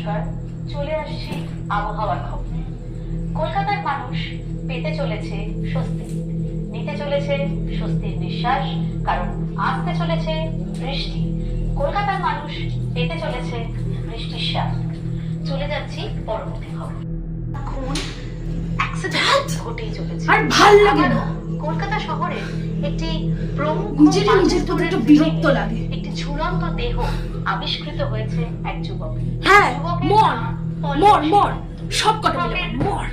নমস্কার, চলে আসছি আবহাওয়ার খবর। কলকাতার মানুষ পেতে চলেছে স্বস্তি, নিতে চলেছে স্বস্তির নিঃশ্বাস, কারণ আসতে চলেছে বৃষ্টি। কলকাতার মানুষ পেতে চলেছে বৃষ্টির স্বাদ। চলে যাচ্ছি পরবর্তী খবর। খুন অ্যাক্সিডেন্ট ঘটেই চলেছে। আর ভাল লাগে না। কলকাতা শহরে একটি প্রমুখ নিজের তো একটু বিরক্ত লাগে। একটি ঝুলন্ত দেহ আবিষ্কৃত হয়েছে এক যুবক। হ্যাঁ, যুবকের মর নাম মর মর সব কটা মিলে মর।